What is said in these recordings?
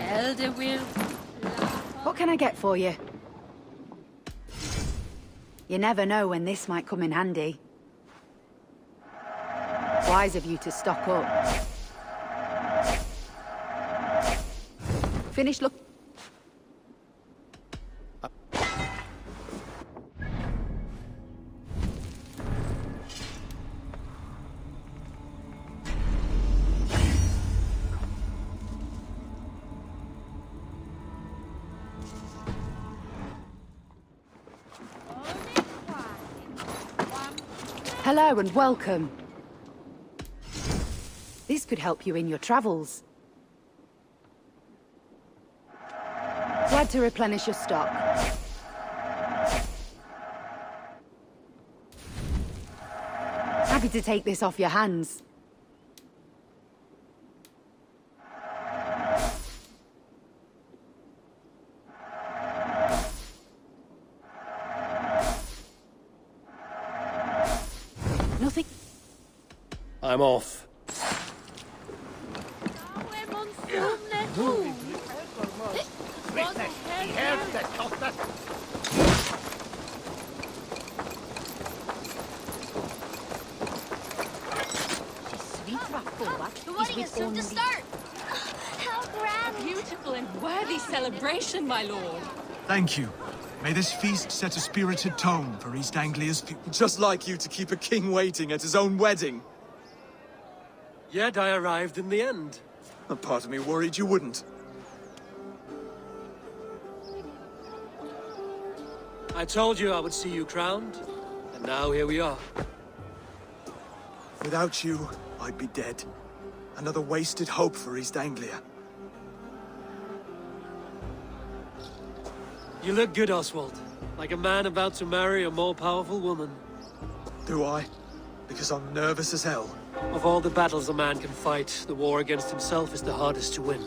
Elder will. What can I get for you? You never know when this might come in handy. Wise of you to stock up. Finish look. Hello and welcome. This could help you in your travels. Glad to replenish your stock. Happy to take this off your hands. Nothing. I'm off. The wedding is soon to start. How grand! Beautiful and worthy celebration, my lord. Thank you. May this feast set a spirited tone for East Anglia's people. Just like you to keep a king waiting at his own wedding. Yet I arrived in the end. A part of me worried you wouldn't. I told you I would see you crowned, and now here we are. Without you, I'd be dead. Another wasted hope for East Anglia. You look good, Oswald. Like a man about to marry a more powerful woman. Do I? Because I'm nervous as hell. Of all the battles a man can fight, the war against himself is the hardest to win.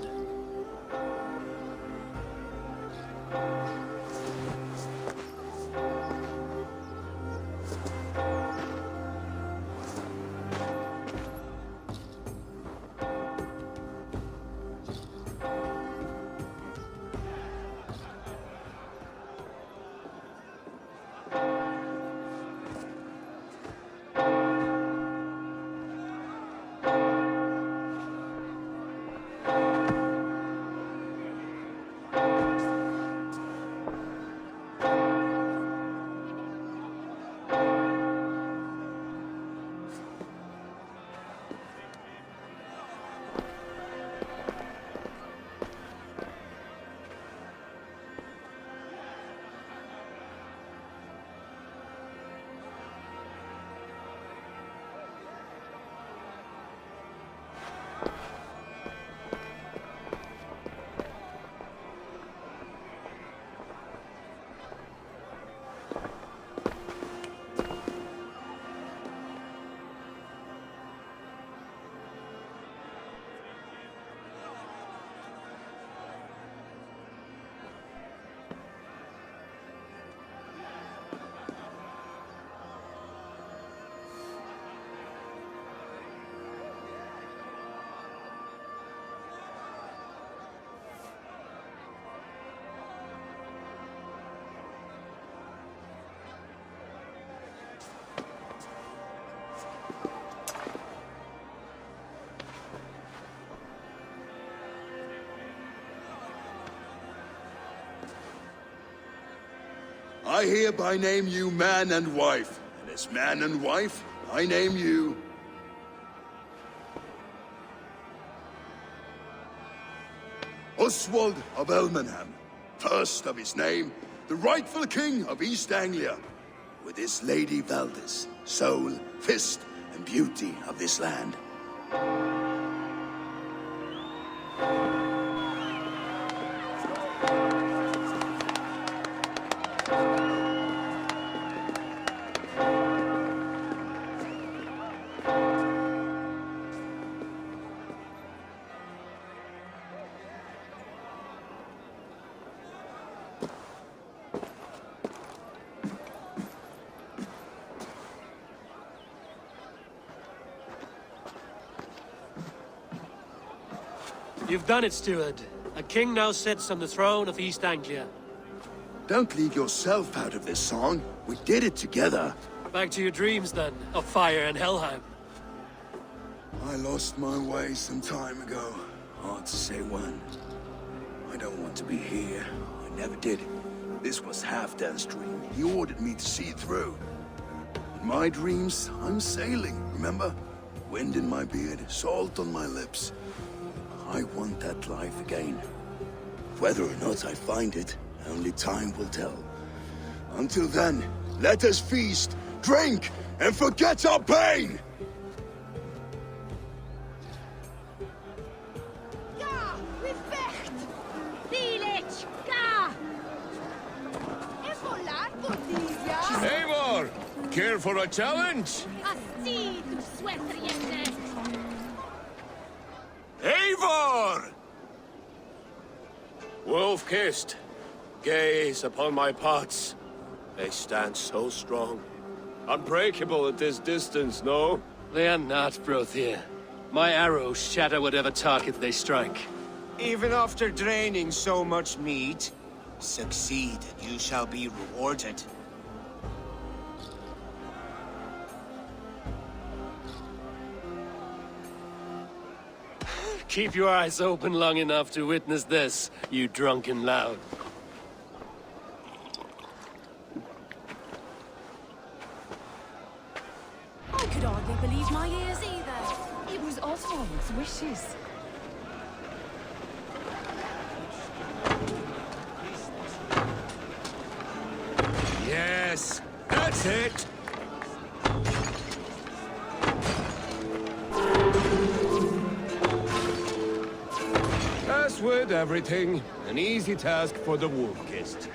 I hereby name you man and wife, and as man and wife, I name you... Oswald of Elmenham, first of his name, the rightful king of East Anglia, with his lady Valdis, soul, fist, and beauty of this land. You've done it, steward. A king now sits on the throne of East Anglia. Don't leave yourself out of this song. We did it together. Back to your dreams, then, of fire and Helheim. I lost my way some time ago. Hard to say when. I don't want to be here. I never did. This was Halfdan's dream. He ordered me to see it through. In my dreams, I'm sailing, remember? Wind in my beard, salt on my lips. I want that life again. Whether or not I find it, only time will tell. Until then, let us feast, drink, and forget our pain! Ja, we vecht! Village, ga! Evolar, Cordelia! Eivor! Care for a challenge? Asti, du sweaterjente! Eivor! Wolf-kissed, gaze upon my pots. They stand so strong. Unbreakable at this distance, no? They are not, Brothir. My arrows shatter whatever target they strike. Even after draining so much meat, succeed and you shall be rewarded. Keep your eyes open long enough to witness this, you drunken lout. I could hardly believe my ears either. It was Oswald's wishes. Yes, that's it! As with everything, an easy task for the wolf-kissed.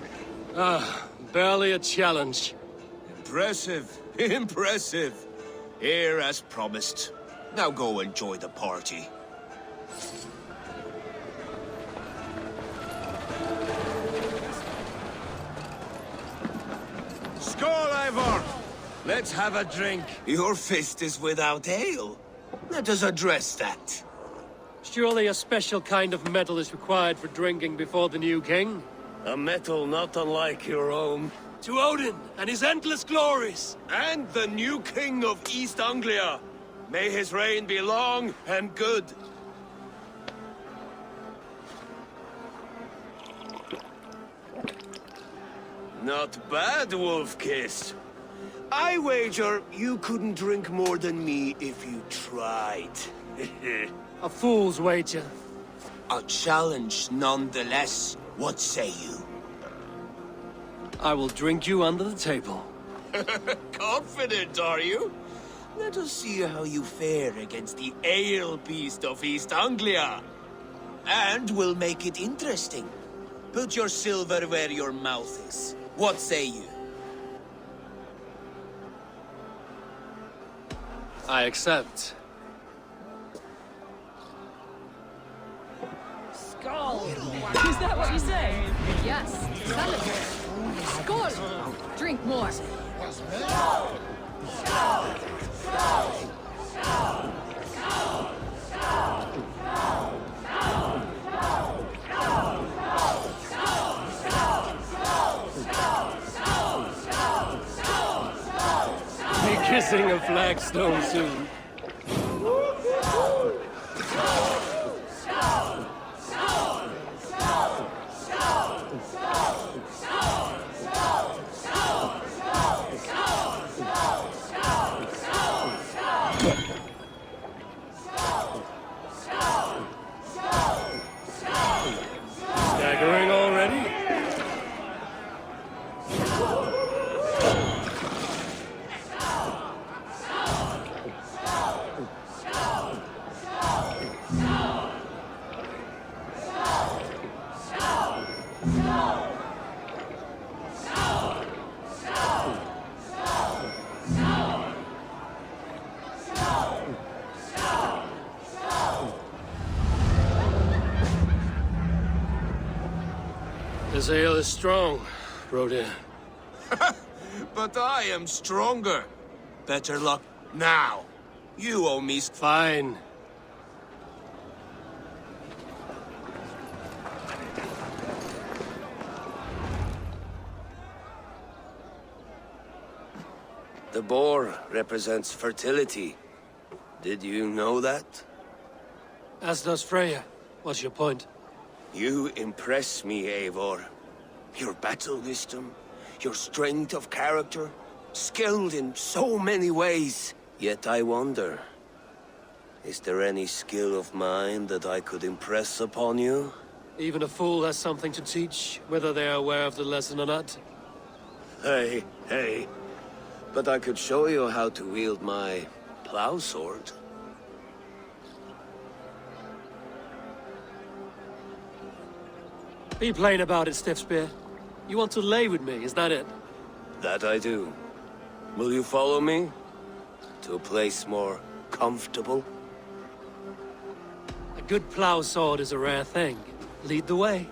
Barely a challenge. Impressive, impressive. Here as promised. Now go enjoy the party. Skål, Eivor! Let's have a drink. Your fist is without ale. Let us address that. Surely a special kind of metal is required for drinking before the new king? A metal not unlike your own. To Odin and his endless glories! And the new king of East Anglia. May his reign be long and good. Not bad, Wolf-Kiss. I wager you couldn't drink more than me if you tried. A fool's wager. A challenge nonetheless. What say you? I will drink you under the table. Confident, are you? Let us see how you fare against the ale beast of East Anglia. And we'll make it interesting. Put your silver where your mouth is. What say you? I accept. Skull! Is that what you say? Yes, celebrate. Skål! Drink more. Be kissing a flagstone soon. Staggering already? This ale is strong, Brodir. But I am stronger. Better luck now. You owe me... Fine. The boar represents fertility. Did you know that? As does Freya. What's your point? You impress me, Eivor. Your battle wisdom, your strength of character, skilled in so many ways. Yet I wonder, is there any skill of mine that I could impress upon you? Even a fool has something to teach, whether they are aware of the lesson or not. Hey. But I could show you how to wield my plow sword. Be plain about it, Stiffspear. You want to lay with me, is that it? That I do. Will you follow me? To a place more comfortable? A good plow sword is a rare thing. Lead the way.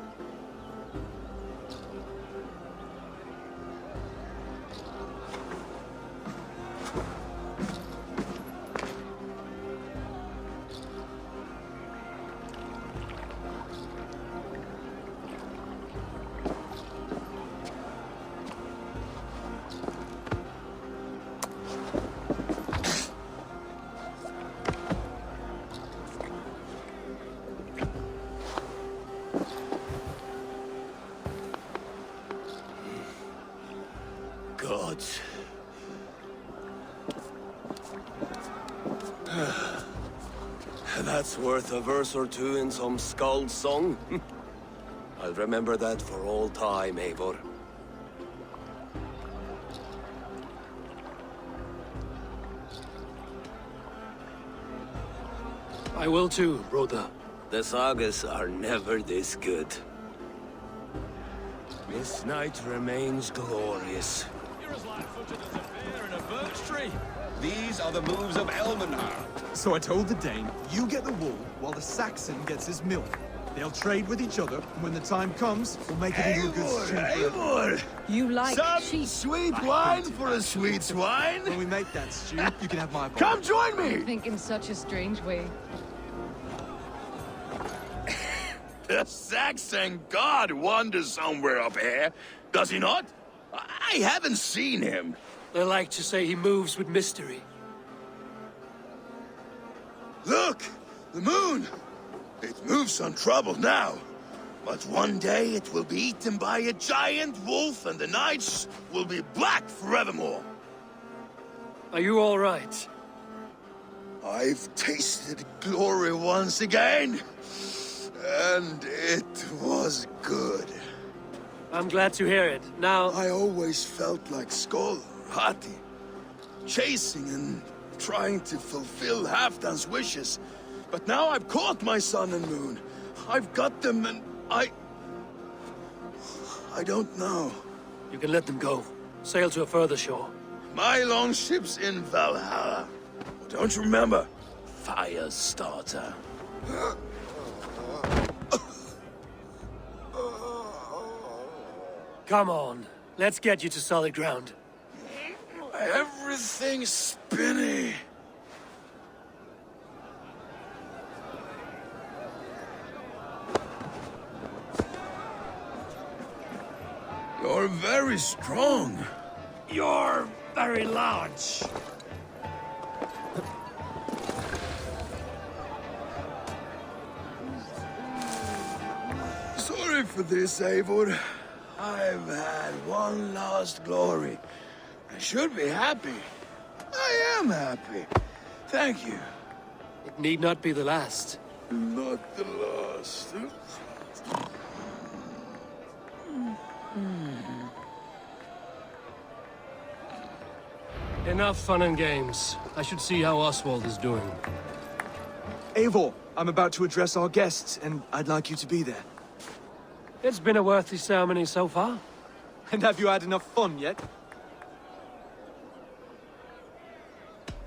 Gods. That's worth a verse or two in some skald song. I'll remember that for all time, Eivor. I will too, brother. The sagas are never this good. This night remains glorious. You're as light-footed as a bear in a birch tree. These are the moves of Elmenhar. So I told the Dane, you get the wool, while the Saxon gets his milk. They'll trade with each other, and when the time comes, we'll make it into a good stew. Eivor! You like Some sheep. sweet wine for a sweet swine? When we make that stew, you can have my bowl. Come join me! Think in such a strange way. The Saxon god wanders somewhere up here, does he not? I haven't seen him. They like to say he moves with mystery. Look! The moon! It moves untroubled now. But one day it will be eaten by a giant wolf and the nights will be black forevermore. Are you all right? I've tasted glory once again. And it was good. I'm glad to hear it. Now, I always felt like Skoll, Hati, chasing and trying to fulfill Halfdan's wishes. But now I've caught my sun and moon. I've got them and I don't know. you can let them go. Sail to a further shore. My longship's in Valhalla. Don't you remember? Fire starter. Come on. Let's get you to solid ground. Everything's spinny. You're very strong. You're very large. Sorry for this, Eivor. I've had one last glory. I should be happy. I am happy. Thank you. It need not be the last. Not the last. Enough fun and games. I should see how Oswald is doing. Eivor, I'm about to address our guests, and I'd like you to be there. It's been a worthy ceremony so far. And have you had enough fun yet?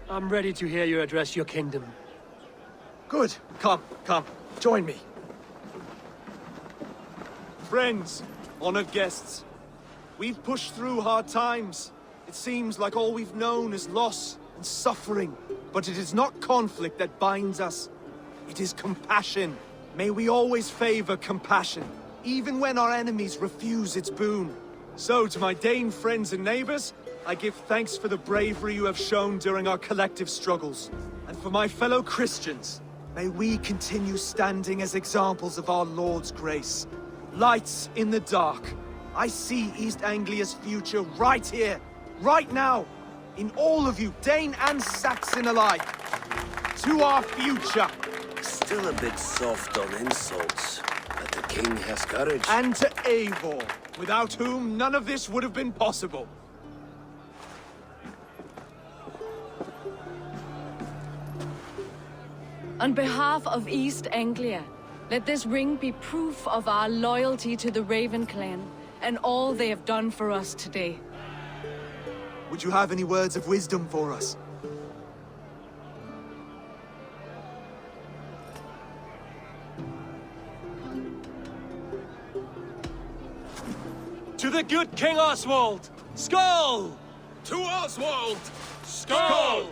I'm ready to hear you address your kingdom. Good. Come. Join me. Friends, honored guests, we've pushed through hard times. It seems like all we've known is loss and suffering. But it is not conflict that binds us. It is compassion. May we always favor compassion, even when our enemies refuse its boon. So, to my Dane friends and neighbors, I give thanks for the bravery you have shown during our collective struggles. And for my fellow Christians, may we continue standing as examples of our Lord's grace. Lights in the dark. I see East Anglia's future right here, right now, in all of you, Dane and Saxon alike. To our future. Still a bit soft on insults, but the king has courage. And to Eivor, without whom none of this would have been possible. On behalf of East Anglia, let this ring be proof of our loyalty to the Raven clan and all they have done for us today. Would you have any words of wisdom for us? To the good King Oswald! Skull! To Oswald! Skull!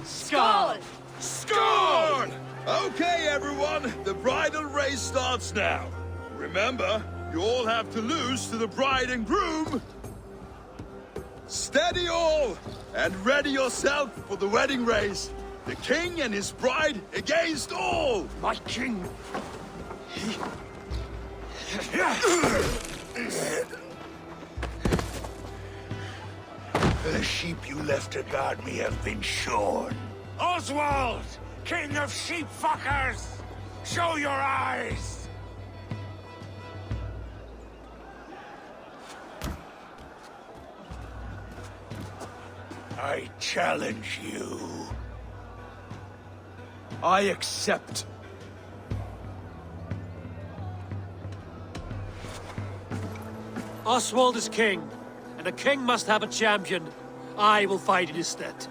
Skull! Score! Okay, everyone, the bridal race starts now. Remember, you all have to lose to the bride and groom. Steady all, and ready yourself for the wedding race. The king and his bride against all. My king! The sheep you left to guard me have been shorn. Oswald! King of sheep fuckers! Show your eyes! I challenge you. I accept. Oswald is king, and a king must have a champion. I will fight in his stead.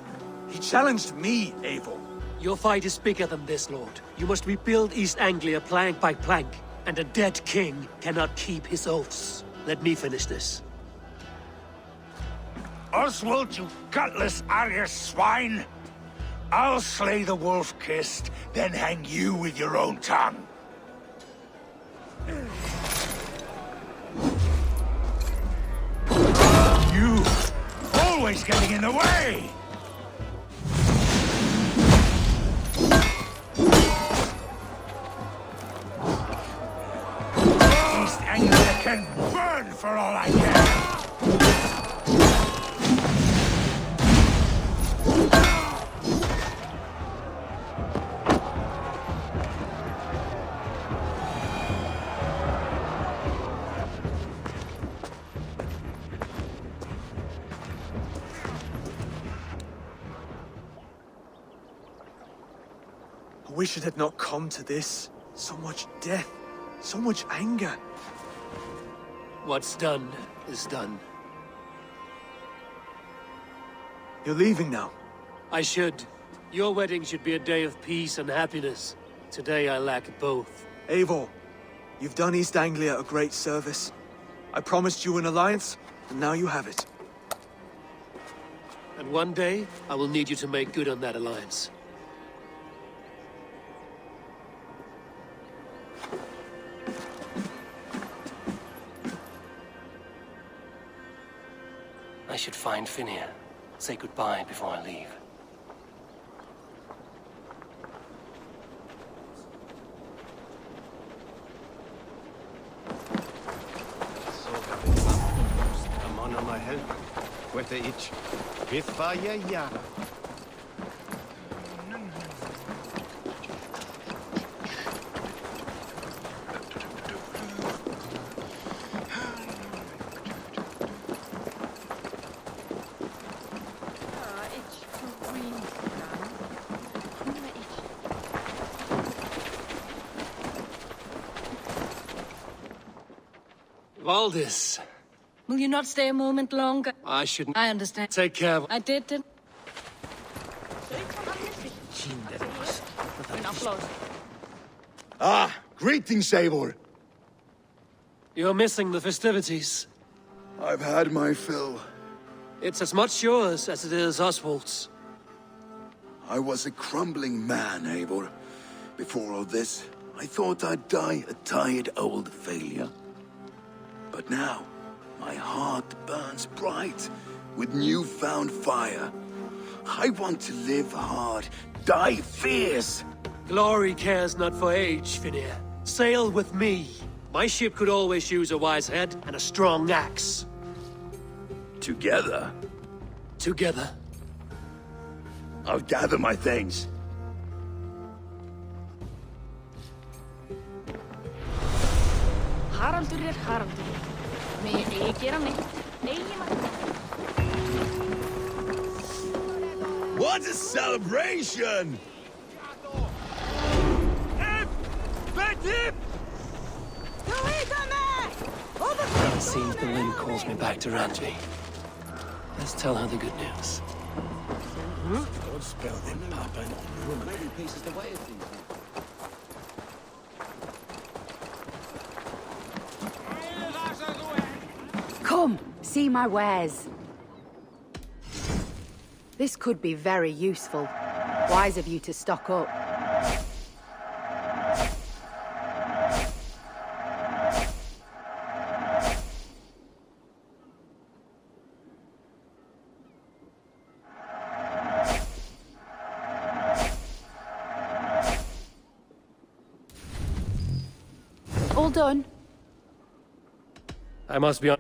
He challenged me, Eivor. Your fight is bigger than this, Lord. You must rebuild East Anglia plank by plank, and a dead king cannot keep his oaths. Let me finish this. Oswald, you gutless Arya swine! I'll slay the wolf-kissed, then hang you with your own tongue. You! Always getting in the way! East Anglia can burn for all I care! I wish it had not come to this. So much death, so much anger. What's done is done. You're leaving now. I should. Your wedding should be a day of peace and happiness. Today I lack both. Eivor, you've done East Anglia a great service. I promised you an alliance, and now you have it. And one day, I will need you to make good on that alliance. I should find Finir. Say goodbye before I leave. I'm on my help. Where the itch? With fire, yeah. Valdis, Will you not stay a moment longer? I shouldn't. I understand. Take care of... I didn't. Ah, greetings, Eivor. You're missing the festivities. I've had my fill. It's as much yours as it is Oswald's. I was a crumbling man, Eivor. Before all this, I thought I'd die a tired old failure. But now, my heart burns bright with newfound fire. I want to live hard, die fierce. Glory cares not for age, Finir. Sail with me. My ship could always use a wise head and a strong axe. Together, Together. I'll gather my things. Haraldur Haraldur. Megi eigi gera neitt. Eigi maður. What a celebration! It seems the wind calls me back to Randvi. Let's tell her the good news. Don't spell them, Papa. Maybe peace is the way of things. Come, see my wares. This could be very useful. Wise of you to stock up. All done. I must be on...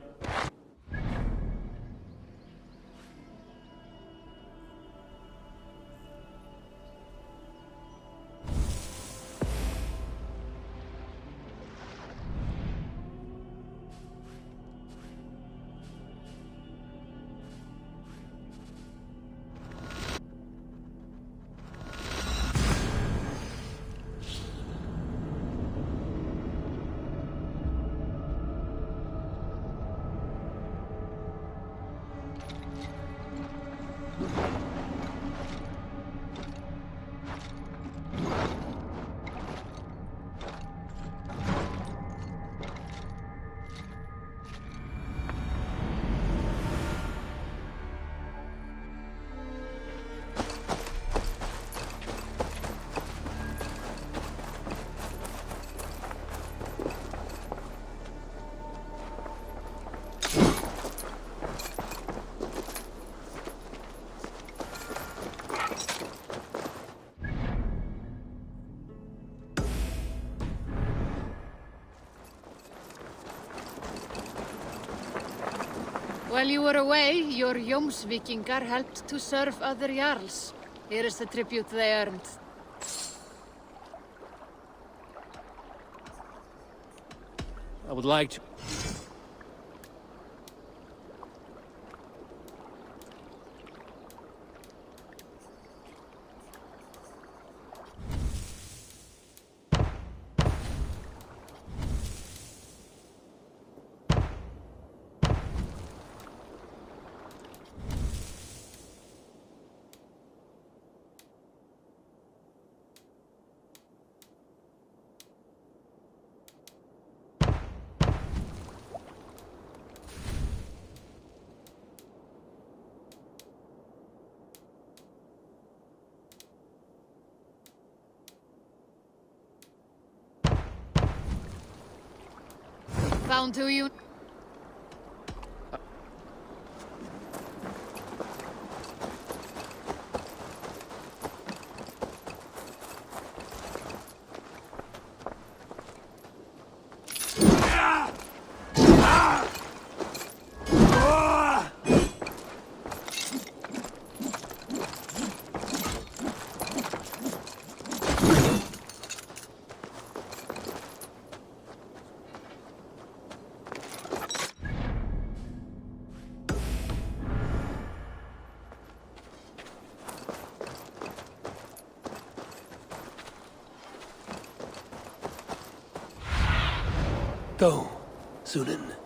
While you were away, your Jómsvíkingar helped to serve other Jarls. Here is the tribute they earned. I would like to... Found who you... Go, Sunan.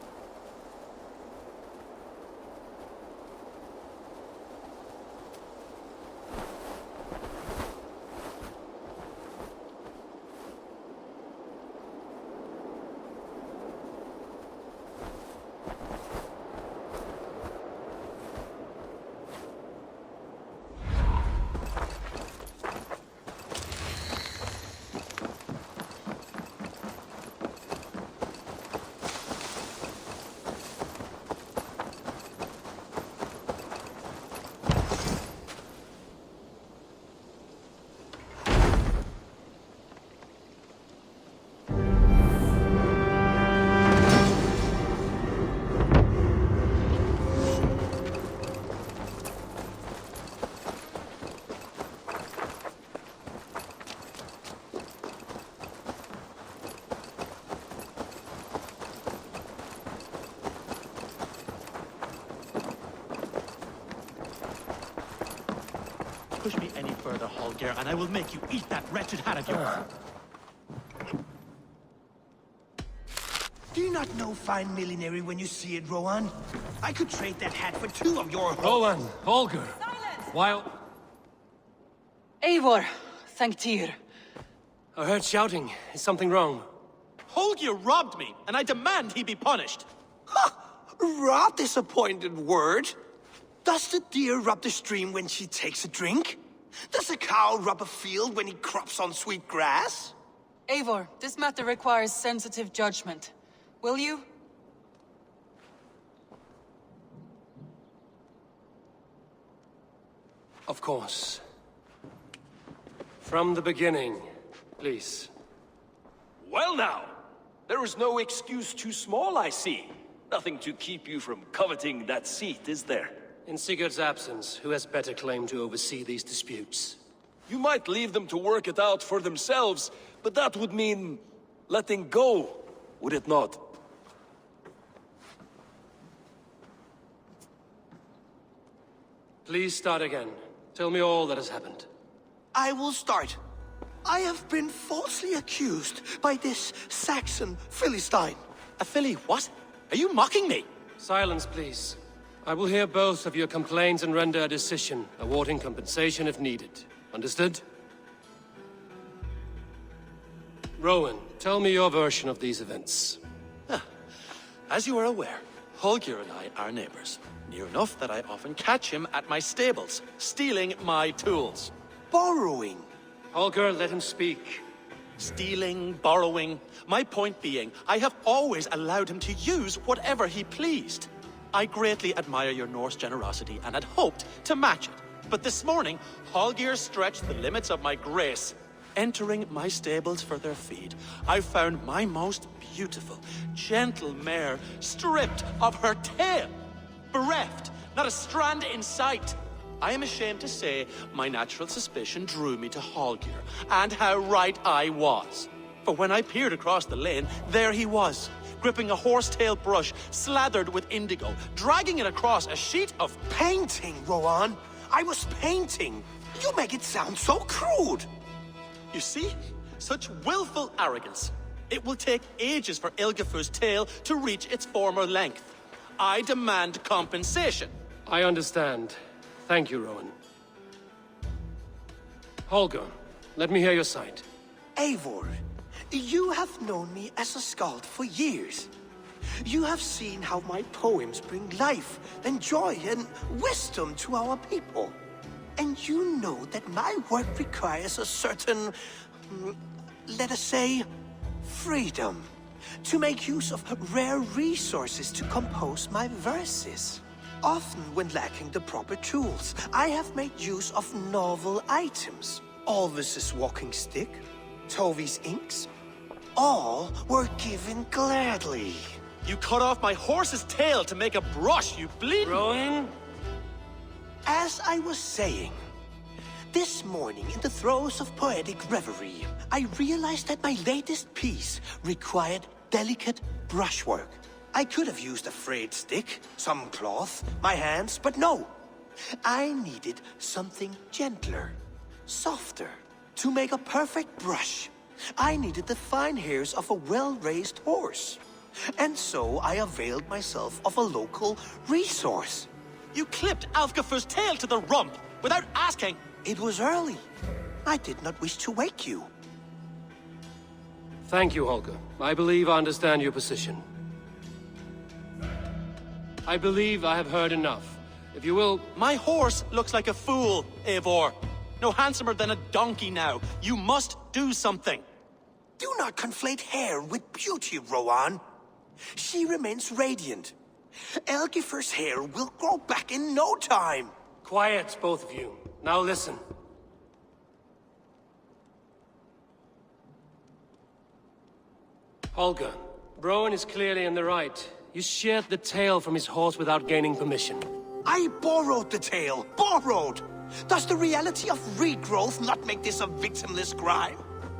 push me any further, Holger, and I will make you eat that wretched hat of yours. Do you not know fine millinery when you see it, Rohan? I could trade that hat for 2 of your... Rohan, Holger, while... Eivor, thank Tyr. I heard shouting. Is something wrong? Holger robbed me, and I demand he be punished. Rot disappointed word. Does the deer rub the stream when she takes a drink? Does a cow rub a field when he crops on sweet grass? Eivor, this matter requires sensitive judgment. Will you? Of course. From the beginning, please. Well now, there is no excuse too small, I see. Nothing to keep you from coveting that seat, is there? In Sigurd's absence, who has better claim to oversee these disputes? You might leave them to work it out for themselves, but that would mean letting go, would it not? Please start again. Tell me all that has happened. I will start. I have been falsely accused by this Saxon Philistine. A Philly what? Are you mocking me? Silence, please. I will hear both of your complaints and render a decision, awarding compensation if needed. Understood? Rowan, tell me your version of these events. As you are aware, Holger and I are neighbors. Near enough that I often catch him at my stables, stealing my tools. Borrowing. Holger, let him speak. Stealing, borrowing. My point being, I have always allowed him to use whatever he pleased. I greatly admire your Norse generosity and had hoped to match it. But this morning, Holger stretched the limits of my grace. Entering my stables for their feed, I found my most beautiful, gentle mare stripped of her tail. Bereft, not a strand in sight. I am ashamed to say my natural suspicion drew me to Holger, and how right I was. For when I peered across the lane, there he was, gripping a horsetail brush slathered with indigo, dragging it across a sheet of... Painting, Rohan. I was painting. You make it sound so crude. You see? Such willful arrogance. It will take ages for Ilgafur's tail to reach its former length. I demand compensation. I understand. Thank you, Rowan. Holger, let me hear your side. Eivor, you have known me as a skald for years. You have seen how my poems bring life and joy and wisdom to our people. And you know that my work requires a certain, let us say, freedom to make use of rare resources to compose my verses. Often when lacking the proper tools, I have made use of novel items. Alvis's walking stick, Tovi's inks, all were given gladly. You cut off my horse's tail to make a brush, you bleeding... Rowan? As I was saying, this morning in the throes of poetic reverie, I realized that my latest piece required delicate brushwork. I could have used a frayed stick, some cloth, my hands, but no. I needed something gentler, softer. To make a perfect brush, I needed the fine hairs of a well-raised horse. And so I availed myself of a local resource. You clipped Alfgafur's tail to the rump without asking. It was early. I did not wish to wake you. Thank you, Holger. I believe I understand your position. I believe I have heard enough. If you will... My horse looks like a fool, Eivor. No handsomer than a donkey now. You must do something. Do not conflate hair with beauty, Rowan. She remains radiant. Elgifur's hair will grow back in no time. Quiet, both of you. Now listen. Holger, Rowan is clearly in the right. You sheared the tail from his horse without gaining permission. I borrowed the tail. Borrowed! Does the reality of regrowth not make this a victimless crime?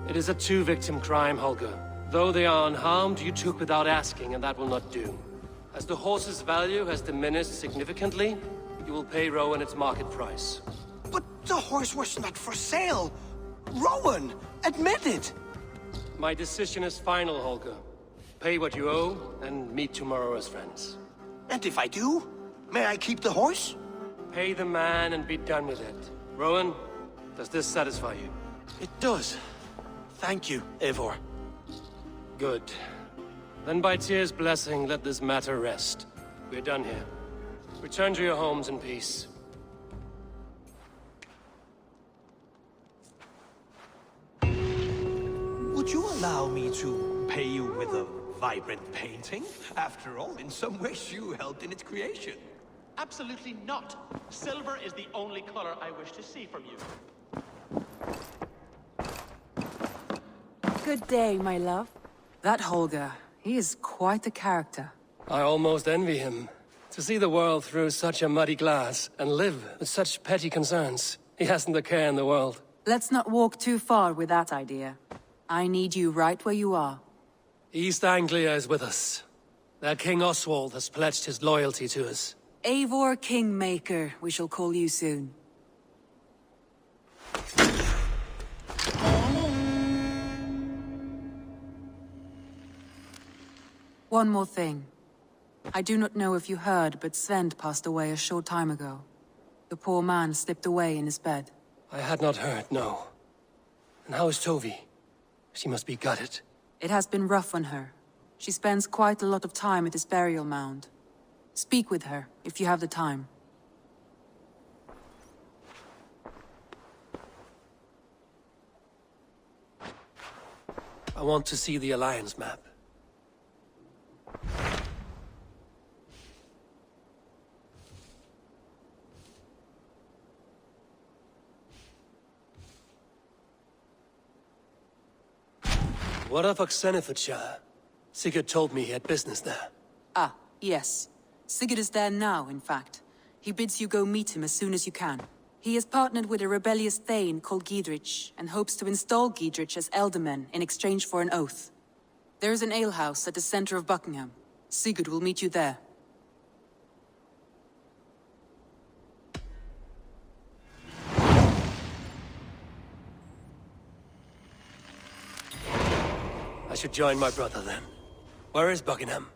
It is a two-victim crime, Holger. Though they are unharmed, you took without asking, and that will not do. As the horse's value has diminished significantly, you will pay Rowan its market price. But the horse was not for sale. Rowan, admit it. My decision is final, Holger. Pay what you owe, and meet tomorrow as friends. And if I do, may I keep the horse? Pay the man and be done with it. Rowan, does this satisfy you? It does. Thank you, Eivor. Good. Then by Tyr's blessing, let this matter rest. We're done here. Return to your homes in peace. Would you allow me to pay you with a vibrant painting? After all, in some ways you helped in its creation. Absolutely not. Silver is the only color I wish to see from you. Good day, my love. That Holger, he is quite a character. I almost envy him. To see the world through such a muddy glass, and live with such petty concerns. He hasn't a care in the world. Let's not walk too far with that idea. I need you right where you are. East Anglia is with us. Their King Oswald has pledged his loyalty to us. Eivor Kingmaker, we shall call you soon. One more thing. I do not know if you heard, but Svend passed away a short time ago. The poor man slipped away in his bed. I had not heard, no. And how is Tovi? She must be gutted. It has been rough on her. She spends quite a lot of time at his burial mound. Speak with her, if you have the time. I want to see the Alliance map. What of Oxenfordshire? Sigurd told me he had business there. Ah, yes. Sigurd is there now, in fact. He bids you go meet him as soon as you can. He has partnered with a rebellious Thane called Giedrich, and hopes to install Giedrich as Elderman in exchange for an oath. There is an alehouse at the center of Buckingham. Sigurd will meet you there. I should join my brother then. Where is Buckingham?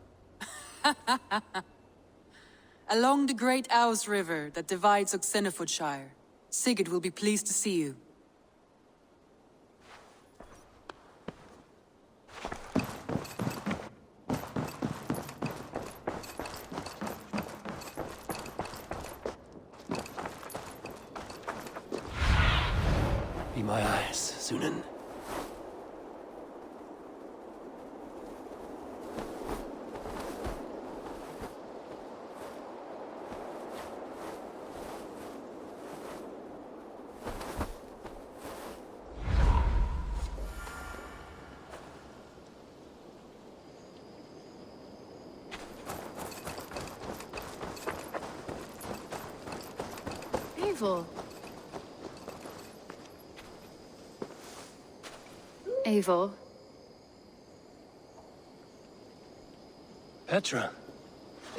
Along the great Ouse River that divides Oxenfordshire. Sigurd will be pleased to see you. Be my eyes, Sunan. Eivor. Eivor. Petra,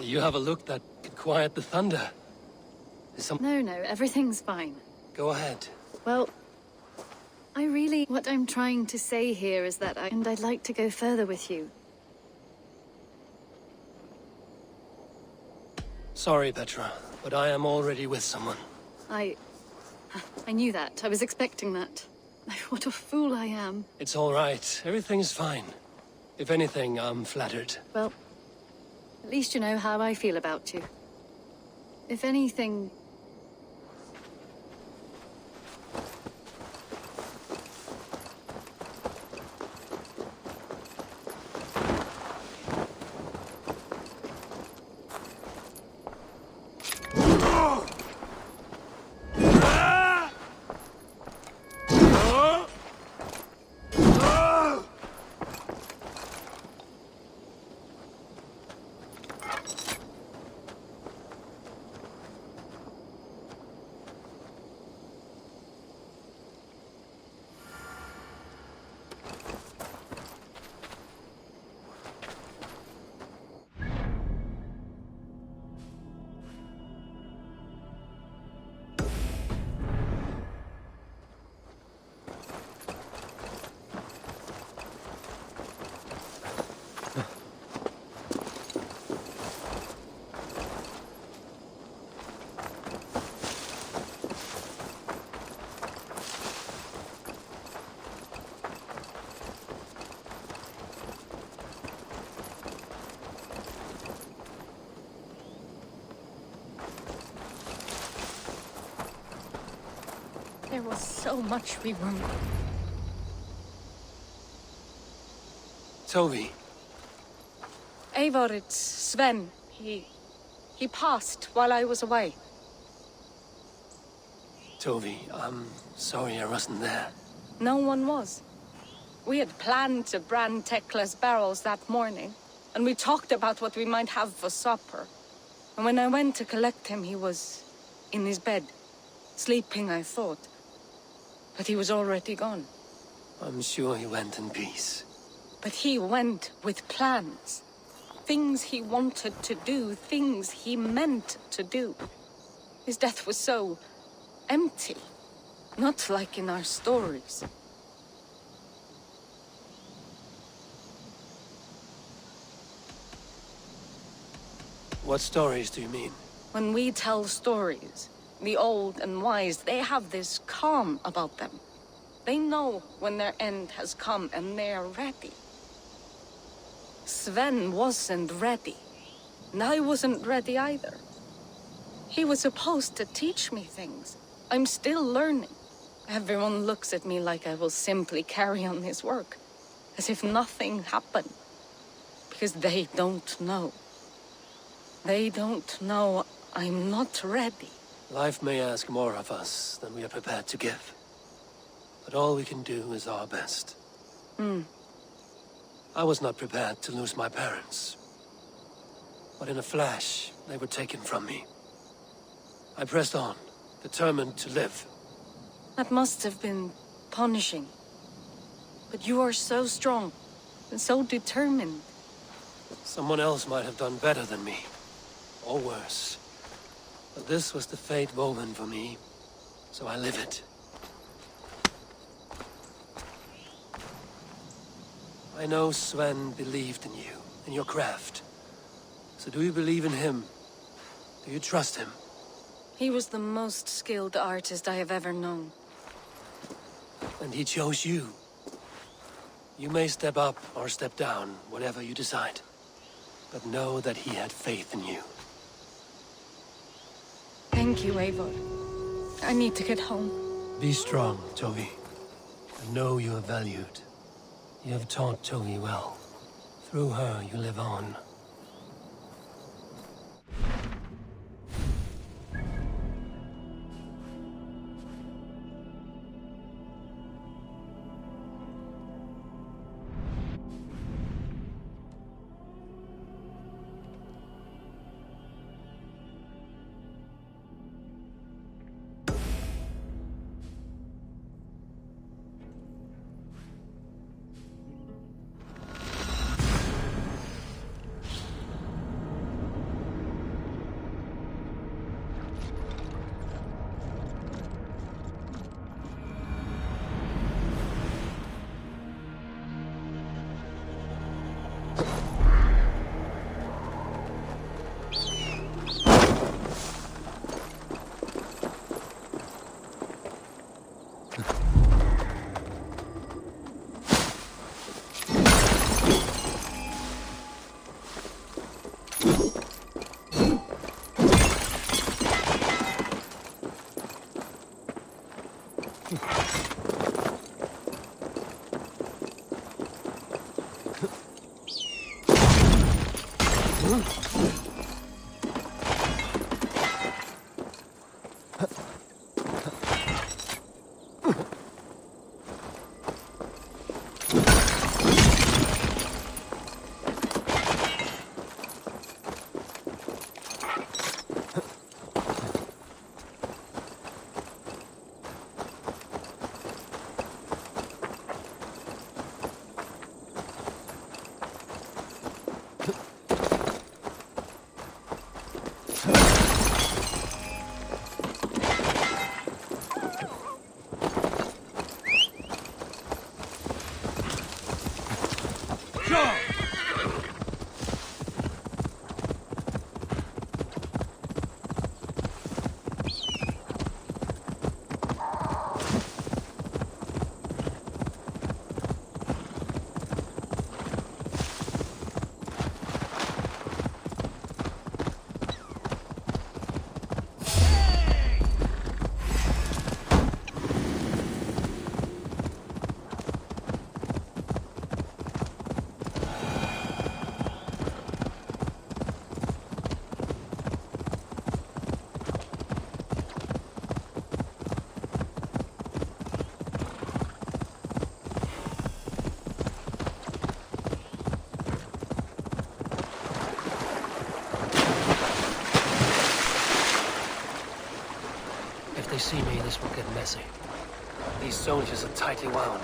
you have a look that could quiet the thunder. Is some... No, everything's fine. Go ahead. Well, what I'm trying to say here is that I'd like to go further with you. Sorry, Petra, but I am already with someone. I knew that. I was expecting that. What a fool I am. It's all right. Everything's fine. If anything, I'm flattered. Well, at least you know how I feel about you. If anything... There was so much we were... Tovi. Eivor, it's Sven. He passed while I was away. Tovi, I'm sorry I wasn't there. No one was. We had planned to brand Tekla's barrels that morning, and we talked about what we might have for supper. And when I went to collect him, he was in his bed. Sleeping, I thought. But he was already gone. I'm sure he went in peace. But he went with plans. Things he wanted to do, things he meant to do. His death was so empty. Not like in our stories. What stories do you mean? When we tell stories, the old and wise, they have this calm about them. They know when their end has come and they're ready. Sven wasn't ready. And I wasn't ready either. He was supposed to teach me things. I'm still learning. Everyone looks at me like I will simply carry on his work. As if nothing happened. Because they don't know. They don't know I'm not ready. Life may ask more of us than we are prepared to give. But all we can do is our best. I was not prepared to lose my parents. But in a flash, they were taken from me. I pressed on, determined to live. That must have been punishing. But you are so strong, and so determined. Someone else might have done better than me. Or worse. But this was the fate woven for me, so I live it. I know Sven believed in you, in your craft. So do you believe in him? Do you trust him? He was the most skilled artist I have ever known. And he chose you. You may step up or step down, whatever you decide. But know that he had faith in you. Thank you, Eivor. I need to get home. Be strong, Tovi. And know you are valued. You have taught Tovi well. Through her, you live on. If they see me, this will get messy. These soldiers are tightly wound.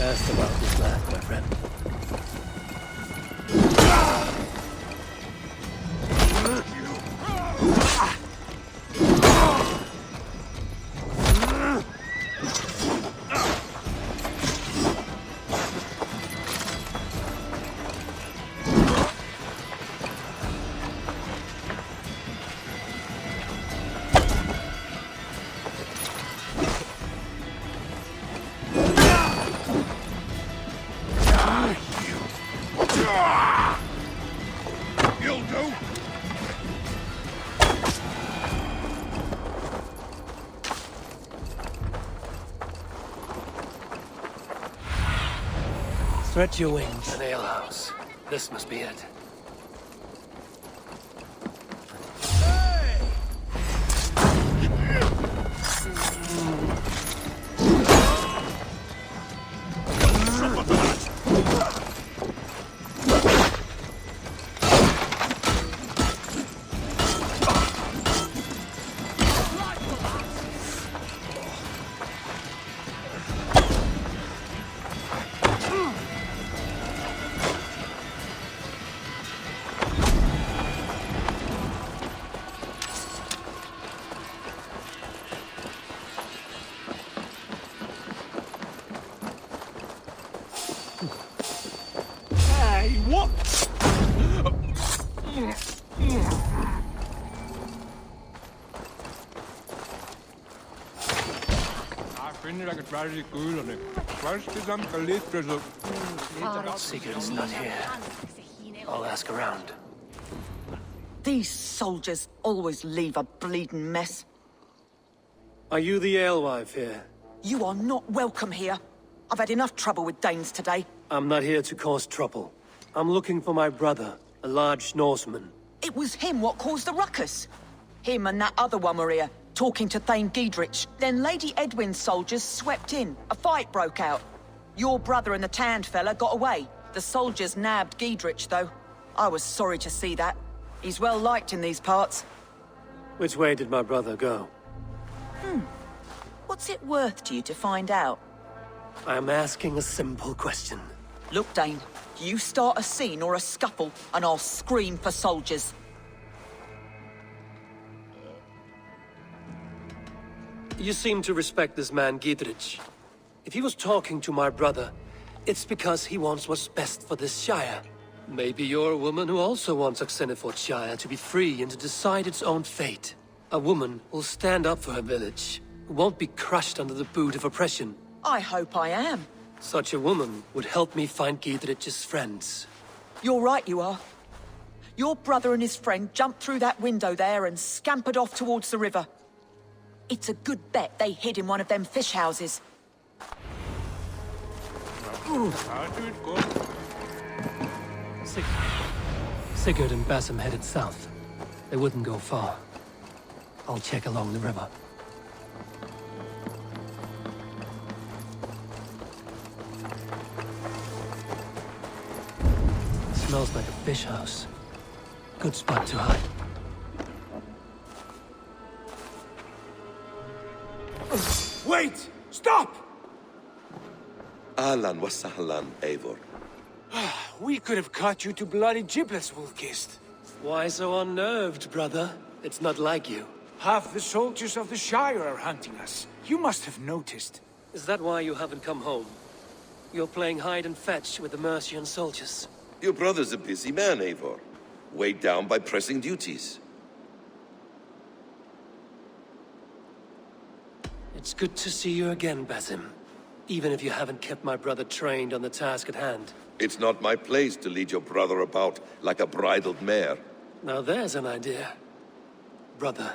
Ask about this land, my friend. You'll do. Stretch your wings. An alehouse. This must be it. Hey, what? Sigurd's not here. I'll ask around. These soldiers always leave a bleeding mess. Are you the alewife here? You are not welcome here. I've had enough trouble with Danes today. I'm not here to cause trouble. I'm looking for my brother, a large Norseman. It was him what caused the ruckus. Him and that other one were here, talking to Thane Giedrich. Then Lady Edwin's soldiers swept in. A fight broke out. Your brother and the tanned fella got away. The soldiers nabbed Giedrich, though. I was sorry to see that. He's well liked in these parts. Which way did my brother go? What's it worth to you to find out? I'm asking a simple question. Look, Dane, you start a scene or a scuffle, and I'll scream for soldiers. You seem to respect this man, Giedrich. If he was talking to my brother, it's because he wants what's best for this Shire. Maybe you're a woman who also wants Oxenford Shire to be free and to decide its own fate. A woman who'll stand up for her village, who won't be crushed under the boot of oppression. I hope I am. Such a woman would help me find Giedrich's friends. You're right, you are. Your brother and his friend jumped through that window there and scampered off towards the river. It's a good bet they hid in one of them fish houses. Sigurd and Basim headed south. They wouldn't go far. I'll check along the river. Smells like a fish house. Good spot to hide. Wait! Stop! Ahlan wa sahlan, Eivor. We could have cut you to bloody giblets, Wolfkist. Why so unnerved, brother? It's not like you. Half the soldiers of the Shire are hunting us. You must have noticed. Is that why you haven't come home? You're playing hide and fetch with the Mercian soldiers. Your brother's a busy man, Eivor. Weighed down by pressing duties. It's good to see you again, Basim. Even if you haven't kept my brother trained on the task at hand. It's not my place to lead your brother about like a bridled mare. Now there's an idea. Brother,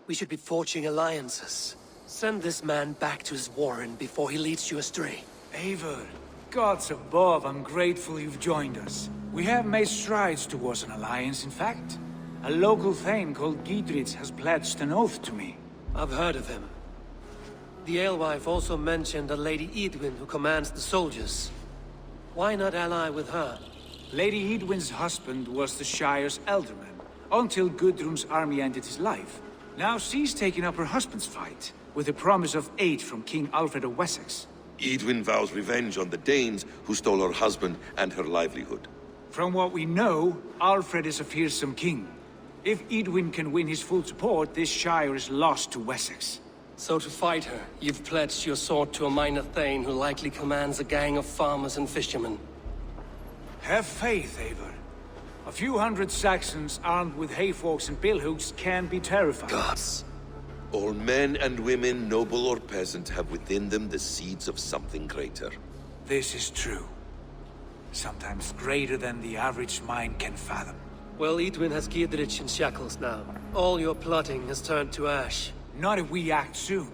we should be forging alliances. Send this man back to his warren before he leads you astray. Eivor, gods above, I'm grateful you've joined us. We have made strides towards an alliance, in fact. A local thane called Giedrich has pledged an oath to me. I've heard of him. The alewife also mentioned a Lady Edwin who commands the soldiers. Why not ally with her? Lady Edwin's husband was the Shire's elderman. until Gudrun's army ended his life. Now she's taking up her husband's fight, with the promise of aid from King Alfred of Wessex. Edwin vows revenge on the Danes who stole her husband and her livelihood. From what we know, Alfred is a fearsome king. If Edwin can win his full support, this shire is lost to Wessex. So to fight her, you've pledged your sword to a minor thane who likely commands a gang of farmers and fishermen. Have faith, Eivor. A few hundred Saxons armed with hayforks and billhooks can be terrifying. Gods. All men and women, noble or peasant, have within them the seeds of something greater. This is true. Sometimes greater than the average mind can fathom. Well, Edwin has Giedrich in shackles now. All your plotting has turned to ash. Not if we act soon.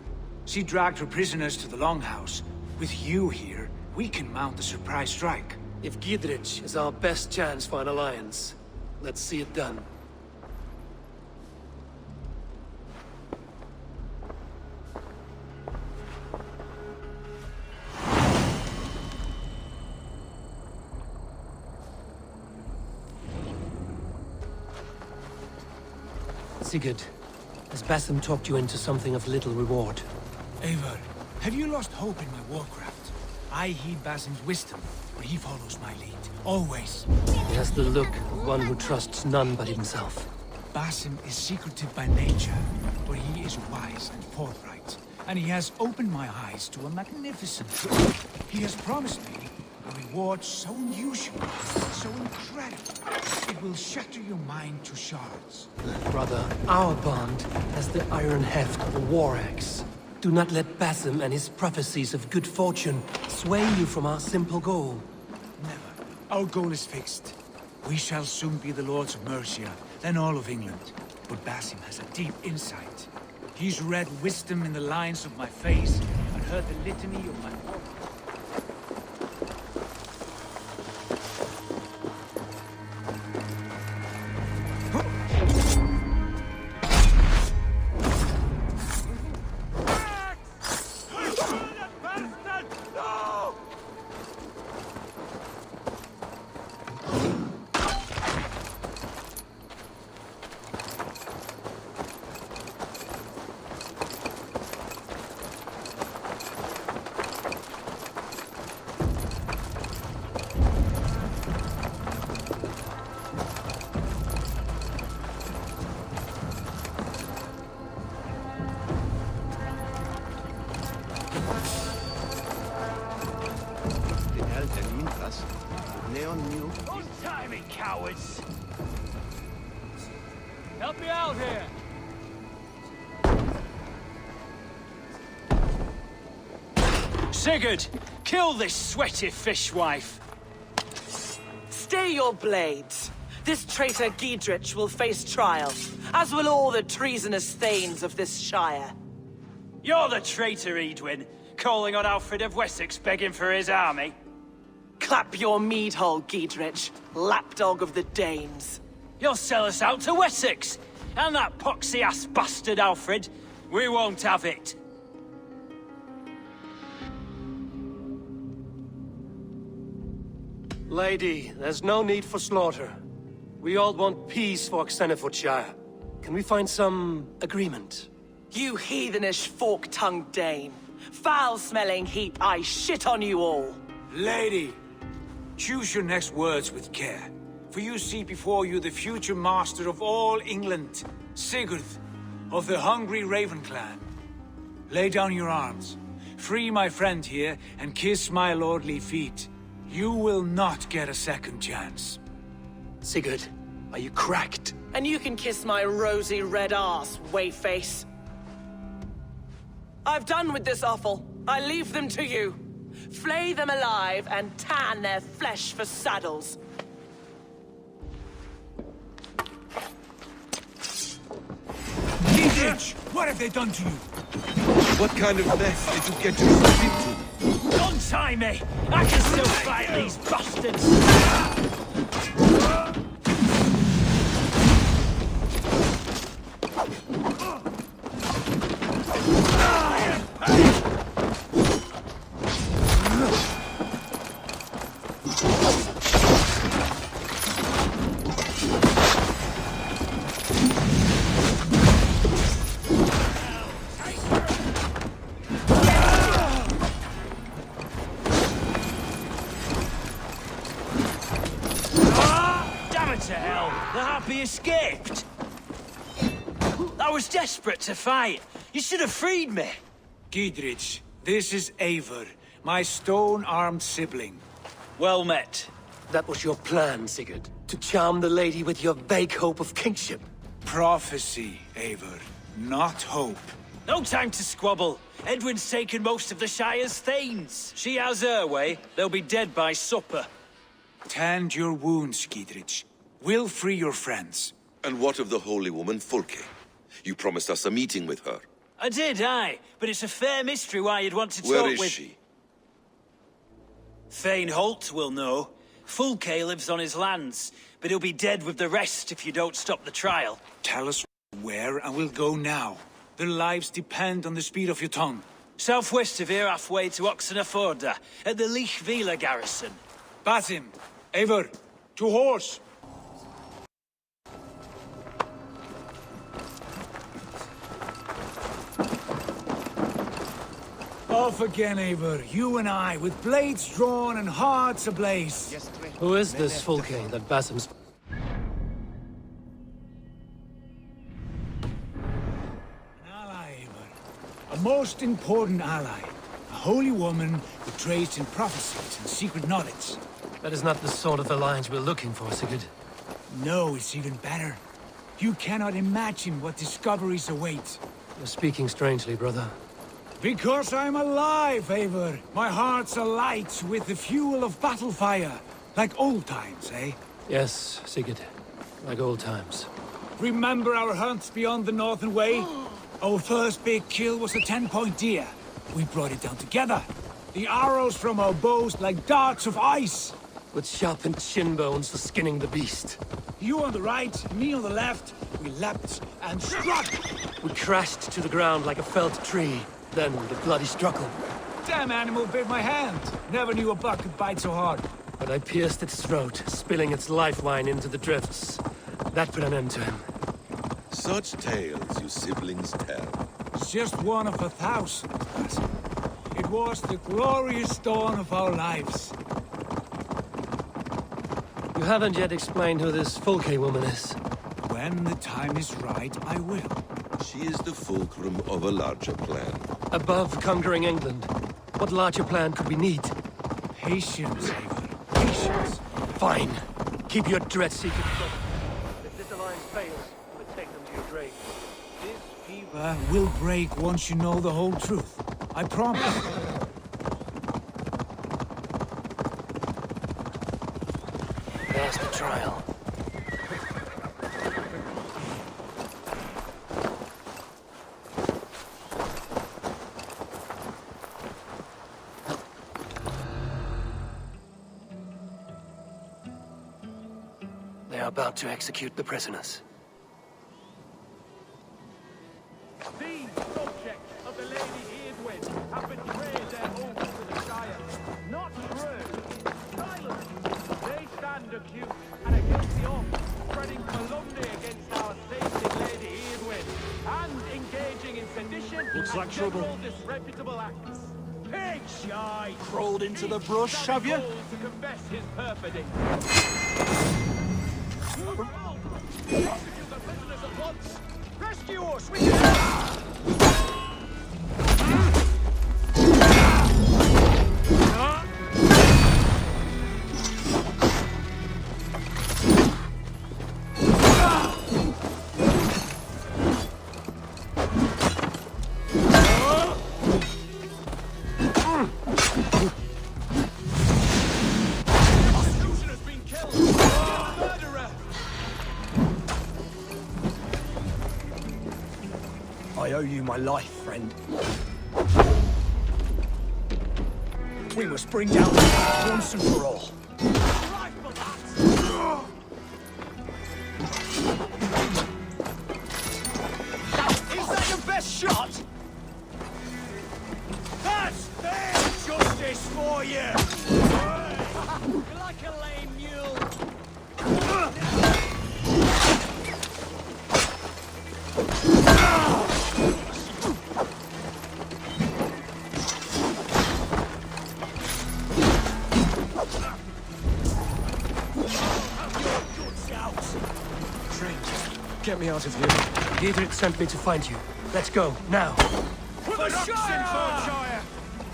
She dragged her prisoners to the Longhouse. With you here, we can mount a surprise strike. If Giedrich is our best chance for an alliance, let's see it done. Sigurd, has Basim talked you into something of little reward? Eivor, have you lost hope in my warcraft? I heed Basim's wisdom, but he follows my lead. Always. He has the look of one who trusts none but himself. Basim is secretive by nature, but he is wise and forthright. And he has opened my eyes to a magnificent truth. He has promised me a reward so unusual, so incredible, it will shatter your mind to shards. Brother, our bond has the iron heft of a war axe. Do not let Basim and his prophecies of good fortune sway you from our simple goal. Never. Our goal is fixed. We shall soon be the lords of Mercia, then all of England. But Basim has a deep insight. He's read wisdom in the lines of my face and heard the litany of my heart. Don't tie me, cowards! Help me out here! Sigurd, kill this sweaty fishwife! Stay your blades. This traitor Giedrich will face trial, as will all the treasonous thanes of this shire. You're the traitor, Edwin, calling on Alfred of Wessex begging for his army. Clap your mead hole, Giedrich, lapdog of the Danes. You'll sell us out to Wessex, and that poxy-ass bastard Alfred. We won't have it. Lady, there's no need for slaughter. We all want peace for Xenofordshire. Can we find some agreement? You heathenish fork-tongued Dane. Foul-smelling heap, I shit on you all. Lady, choose your next words with care. For you see before you the future master of all England, Sigurd, of the hungry Raven clan. Lay down your arms. Free my friend here, and kiss my lordly feet. You will not get a second chance. Sigurd, are you cracked? And you can kiss my rosy red ass, wayface. I've done with this offal. I leave them to you. Flay them alive and tan their flesh for saddles. Giedrich, what have they done to you? What kind of mess did you get yourself into? Don't tie me! I can still fight these bastards! He escaped? I was desperate to fight. You should have freed me. Giedrich, this is Eivor, my stone-armed sibling. Well met. That was your plan, Sigurd. To charm the lady with your vague hope of kingship. Prophecy, Eivor, not hope. No time to squabble. Edwin's taken most of the Shire's thanes. She has her way. They'll be dead by supper. Tend your wounds, Giedrich. We'll free your friends. And what of the holy woman Fulke? You promised us a meeting with her. I did, aye. But it's a fair mystery why you'd want to talk Where with... is she? Thane Holt will know. Fulke lives on his lands, but he'll be dead with the rest if you don't stop the trial. Tell us where, and we'll go now. Their lives depend on the speed of your tongue. Southwest of here, halfway to Oxenaforda, at the Lichvila garrison. Basim, Eivor, to horse! Off again, Eivor. You and I, with blades drawn and hearts ablaze. Who is this Fulke that Basim's... A most important ally. A holy woman who trades in prophecies and secret knowledge. That is not the sort of alliance we're looking for, Sigurd. No, it's even better. You cannot imagine what discoveries await. You're speaking strangely, brother. Because I'm alive, Eivor. My heart's alight with the fuel of battle fire. Like old times, eh? Yes, Sigurd. Like old times. Remember our hunts beyond the Northern Way? Our first big kill was a 10-point deer. We brought it down together. The arrows from our bows like darts of ice. With sharpened shin bones for skinning the beast. You on the right, me on the left. We leapt and struck. We crashed to the ground like a felled tree. Then the bloody struggle. Damn animal bit my hand. Never knew a buck could bite so hard. But I pierced its throat, spilling its lifeline into the drifts. That put an end to him. Such tales you siblings tell. It's just one of 1,000. It was the glorious dawn of our lives. You haven't yet explained who this Fulke woman is. When the time is right, I will. She is the fulcrum of a larger plan. Above conquering England, what larger plan could we need? Patience, Eivor. Patience. Fine. Keep your dread secret. If this alliance fails, we'll take them to your grave. This fever will break once you know the whole truth. I promise. There's the trial. They are about to execute the prisoners. These subjects of the Lady Eardwin have betrayed their oath to the Shire. Not true. Silence. They stand accused and against the oath, spreading calumny against our sainted Lady Eardwin, and engaging in sedition and general disreputable acts. Pig shy! Crawled into the brush, have you? To confess his perfidy. Execute the prisoners at once! Rescue us! We I owe you my life, friend. We must bring down the once and for all. Is that your best shot? That's their justice for you! You're like a lame mule. Get me out of here. Giedrich sent me to find you. Let's go, now. For the Shire!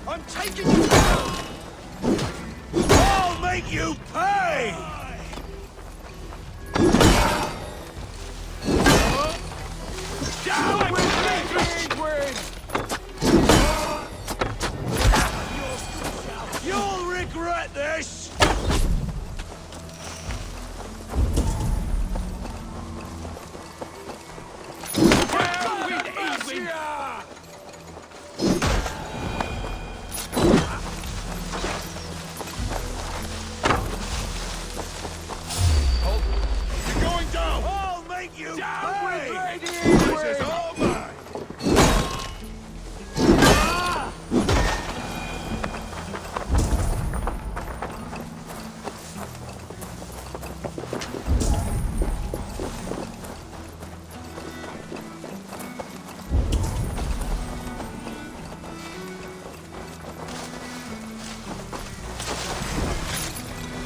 I'm taking you down! I'll make you pay! Down with Edwin! You'll regret this! Down with Edwin! You're going down! I'll make you Down pay! with Lady This is Edwin! all mine!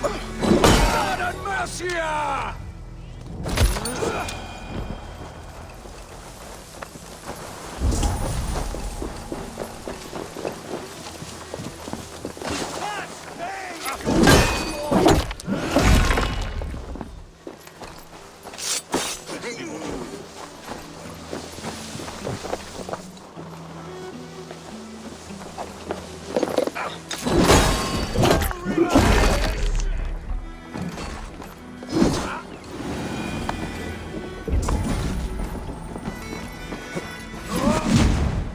God and Mercia!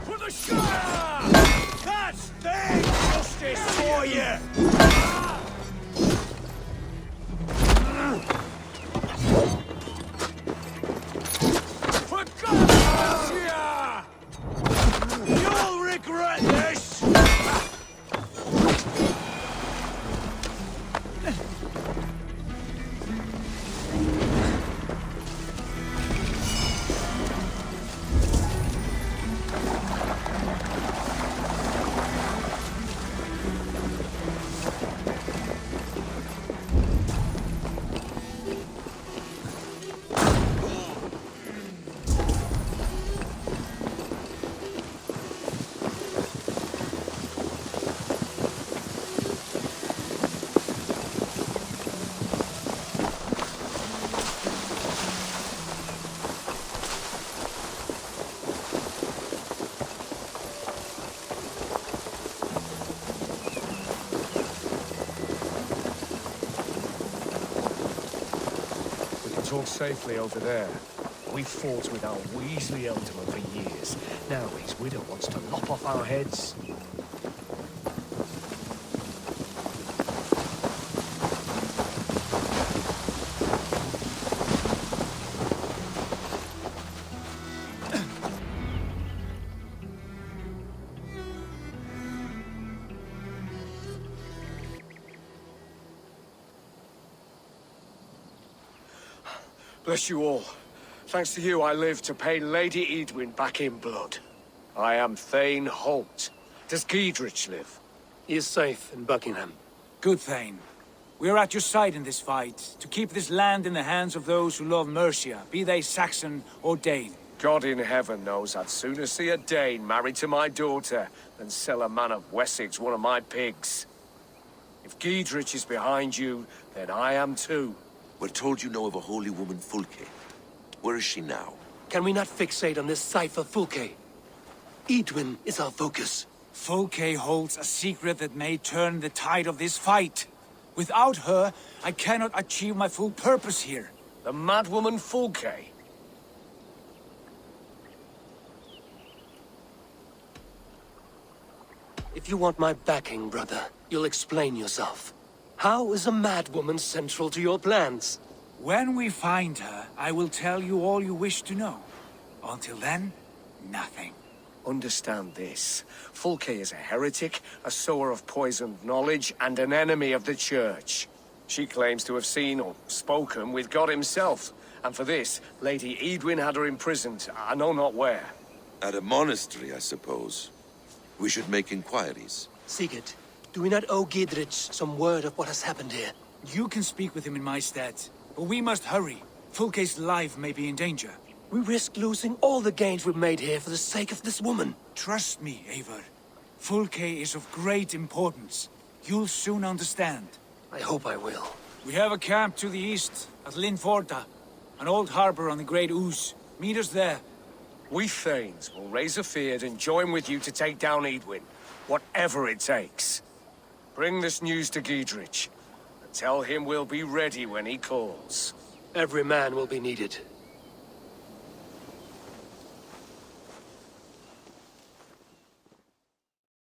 For the Shire! That's their justice for you! For God and Mercia! You'll regret this! We can talk safely over there. We fought with our Weasley Ealdorman for years. Now his widow wants to lop off our heads. Bless you all. Thanks to you, I live to pay Lady Edwin back in blood. I am Thane Holt. Does Giedrich live? He is safe in Buckingham. Good, Thane. We are at your side in this fight, to keep this land in the hands of those who love Mercia, be they Saxon or Dane. God in heaven knows I'd sooner see a Dane married to my daughter than sell a man of Wessex one of my pigs. If Giedrich is behind you, then I am too. We're told you know of a holy woman, Fulke. Where is she now? Can we not fixate on this cipher, Fulke? Edwin is our focus. Fulke holds a secret that may turn the tide of this fight. Without her, I cannot achieve my full purpose here. The madwoman Fulke? If you want my backing, brother, you'll explain yourself. How is a madwoman central to your plans? When we find her, I will tell you all you wish to know. Until then, nothing. Understand this. Fulke is a heretic, a sower of poisoned knowledge, and an enemy of the Church. She claims to have seen or spoken with God himself. And for this, Lady Edwin had her imprisoned, I know not where. At a monastery, I suppose. We should make inquiries. Sigurd, do we not owe Giedrich some word of what has happened here? You can speak with him in my stead, but we must hurry. Fulke's life may be in danger. We risk losing all the gains we've made here for the sake of this woman. Trust me, Eivor. Fulke is of great importance. You'll soon understand. I hope I will. We have a camp to the east, at Linforta. An old harbor on the Great Ouse. Meet us there. We Thanes will raise a feard and join with you to take down Edwin, whatever it takes. Bring this news to Giedrich, and tell him we'll be ready when he calls. Every man will be needed.